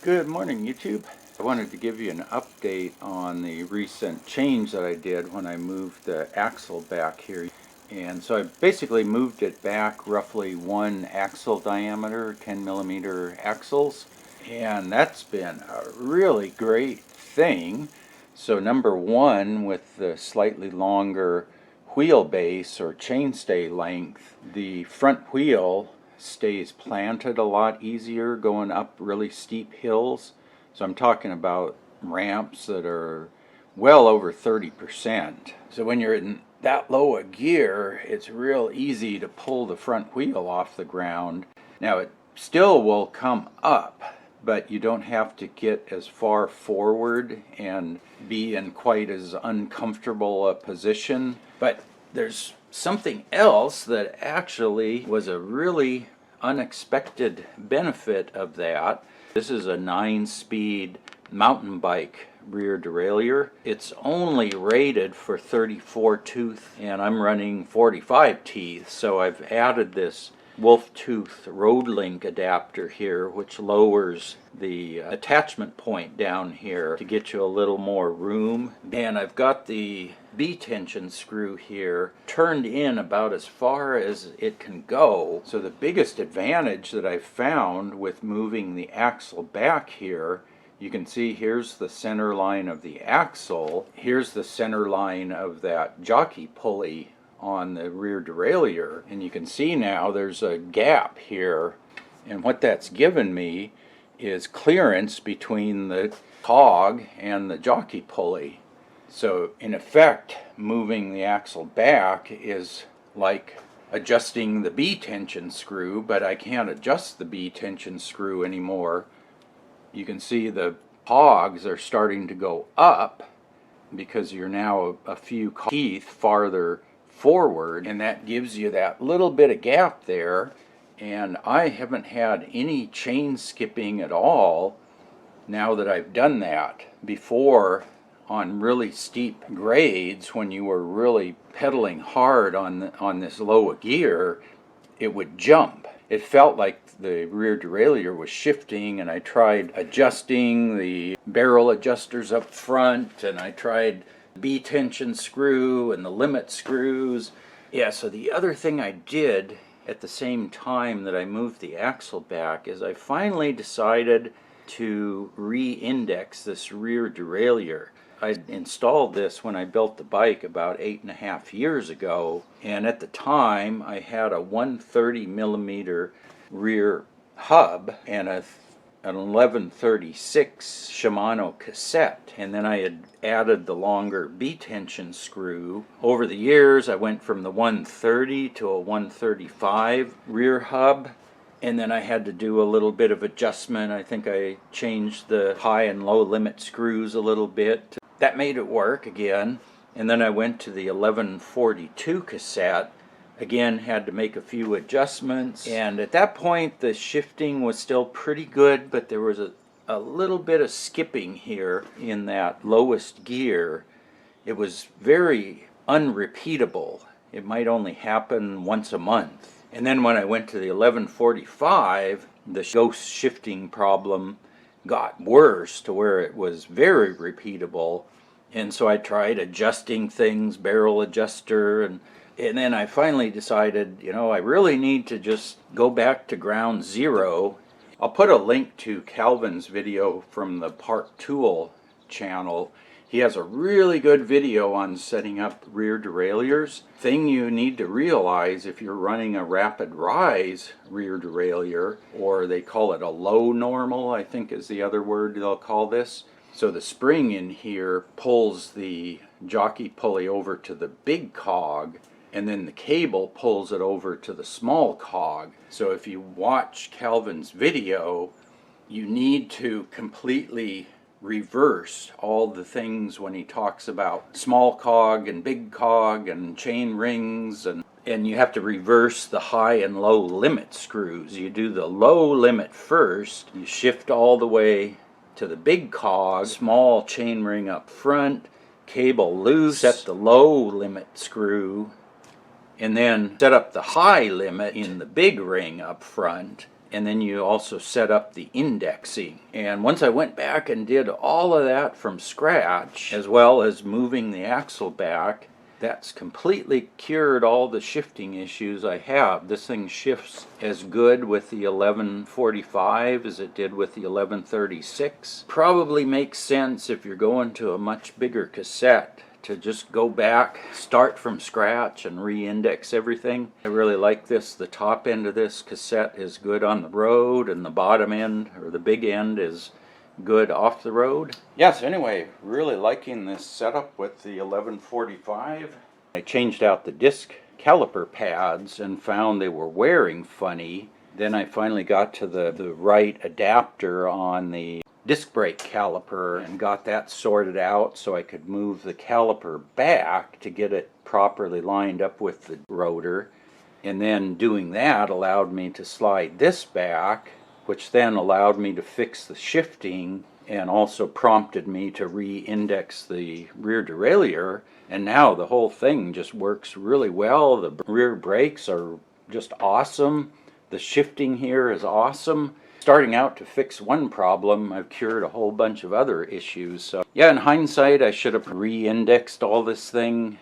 Good morning, YouTube. I wanted to give you an update on the recent change that I did when I moved the axle back here. And so I basically moved it back roughly one axle diameter, 10 millimeter axles. And that's been a really great thing. So number one, with the slightly longer wheelbase or chainstay length, the front wheel stays planted a lot easier going up really steep hills. So I'm talking about ramps that are well over 30%. So when you're in that low a gear, it's real easy to pull the front wheel off the ground. Now it still will come up, but you don't have to get as far forward and be in quite as uncomfortable a position. But there's something else that actually was a really unexpected benefit of that. This is a 9-speed mountain bike rear derailleur. It's only rated for 34 tooth and I'm running 45 teeth, so I've added this wolf tooth road link adapter here, which lowers the attachment point down here to get you a little more room. And I've got the B tension screw here turned in about as far as it can go. So the biggest advantage that I've found with moving the axle back here, you can see here's the center line of the axle, here's the center line of that jockey pulley on the rear derailleur, and you can see now there's a gap here, and what that's given me is clearance between the cog and the jockey pulley. So in effect, moving the axle back is like adjusting the B tension screw, but I can't adjust the B tension screw anymore. You can see the cogs are starting to go up because you're now a few teeth farther forward, and that gives you that little bit of gap there. And I haven't had any chain skipping at all now that I've done that. Before, on really steep grades, when you were really pedaling hard on this low gear, it would jump. It felt like the rear derailleur was shifting, and I tried adjusting the barrel adjusters up front, and I tried B tension screw and the limit screws. Yeah, so the other thing I did at the same time that I moved the axle back is I finally decided to re-index this rear derailleur. I installed this when I built the bike about 8.5 years ago, and at the time I had a 130 millimeter rear hub and an 1136 Shimano Cassette, and then I had added the longer B tension screw. Over the years I went from the 130 to a 135 rear hub, and then I had to do a little bit of adjustment. I think I changed the high and low limit screws a little bit. That made it work again. And then I went to the 1142 Cassette. Again, had to make a few adjustments, and at that point the shifting was still pretty good, but there was a little bit of skipping here in that lowest gear. It was very unrepeatable. It might only happen once a month. And then when I went to the 1145, the ghost shifting problem got worse to where it was very repeatable, and so I tried adjusting things, barrel adjuster, and then I finally decided, you know, I really need to just go back to ground zero. I'll put a link to Calvin's video from the Park Tool channel. He has a really good video on setting up rear derailleurs. Thing you need to realize if you're running a rapid rise rear derailleur, or they call it a low normal, I think is the other word they'll call this. So the spring in here pulls the jockey pulley over to the big cog, and then the cable pulls it over to the small cog. So if you watch Calvin's video, you need to completely reverse all the things when he talks about small cog and big cog and chain rings, and you have to reverse the high and low limit screws. You do the low limit first, you shift all the way to the big cog, small chain ring up front, cable loose, set the low limit screw, and then set up the high limit in the big ring up front, and then you also set up the indexing. And once I went back and did all of that from scratch, as well as moving the axle back, that's completely cured all the shifting issues I have. This thing shifts as good with the 1145 as it did with the 1136. Probably makes sense if you're going to a much bigger cassette to just go back, start from scratch, and re-index everything. I really like this. The top end of this cassette is good on the road, and the bottom end, or the big end, is good off the road. Yes, anyway, really liking this setup with the 1145. I changed out the disc caliper pads and found they were wearing funny. Then I finally got to the right adapter on the disc brake caliper and got that sorted out so I could move the caliper back to get it properly lined up with the rotor. And then doing that allowed me to slide this back, which then allowed me to fix the shifting and also prompted me to re-index the rear derailleur. And now the whole thing just works really well. The rear brakes are just awesome. The shifting here is awesome. Starting out to fix one problem, I've cured a whole bunch of other issues. So yeah, in hindsight, I should have re-indexed all this thing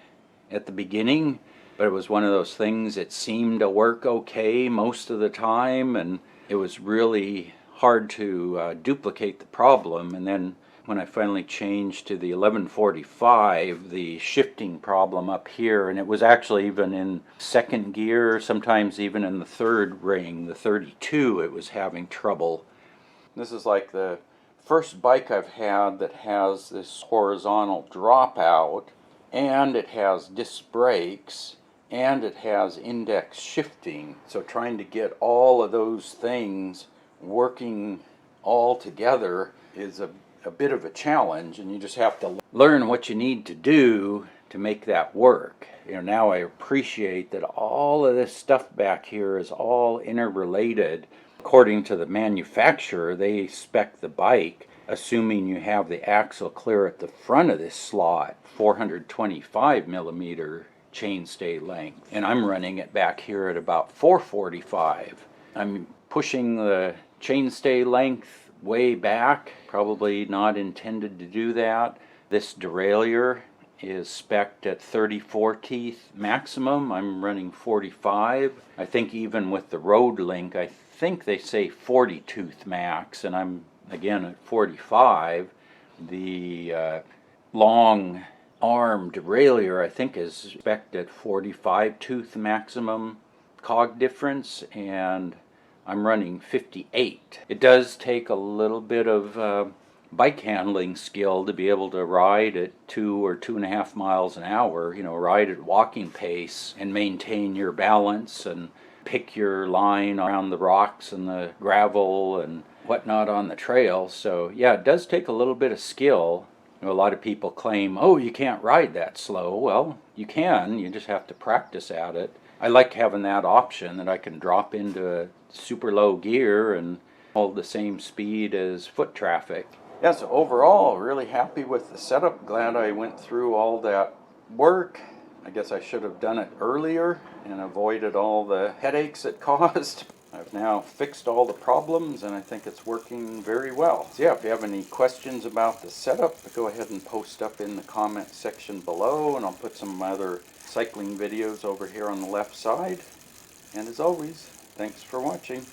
at the beginning, but it was one of those things that seemed to work okay most of the time, and it was really hard to duplicate the problem. And then when I finally changed to the 1145, the shifting problem up here, and it was actually even in second gear, sometimes even in the third ring, the 32, it was having trouble. This is like the first bike I've had that has this horizontal dropout, and it has disc brakes, and it has index shifting. So trying to get all of those things working all together is a bit of a challenge, and you just have to learn what you need to do to make that work. You know, now I appreciate that all of this stuff back here is all interrelated. According to the manufacturer, they spec the bike assuming you have the axle clear at the front of this slot, 425 millimeter chainstay length, and I'm running it back here at about 445. I'm pushing the chainstay length way back, probably not intended to do that. This derailleur is spec'd at 34 teeth maximum. I'm running 45. I think even with the road link, I think they say 40 tooth max, and I'm again at 45. The long arm derailleur I think is spec'd at 45 tooth maximum cog difference, and I'm running 58. It does take a little bit of bike handling skill to be able to ride at 2 or 2.5 miles an hour, you know, ride at walking pace and maintain your balance and pick your line around the rocks and the gravel and whatnot on the trail. So yeah, it does take a little bit of skill. You know, a lot of people claim, oh, you can't ride that slow. Well, you can, you just have to practice at it. I like having that option that I can drop into a super low gear and hold the same speed as foot traffic. Yeah, so overall, really happy with the setup. Glad I went through all that work. I guess I should have done it earlier and avoided all the headaches it caused. I've now fixed all the problems and I think it's working very well. So yeah, if you have any questions about the setup, go ahead and post up in the comment section below, and I'll put some other cycling videos over here on the left side. And as always, thanks for watching.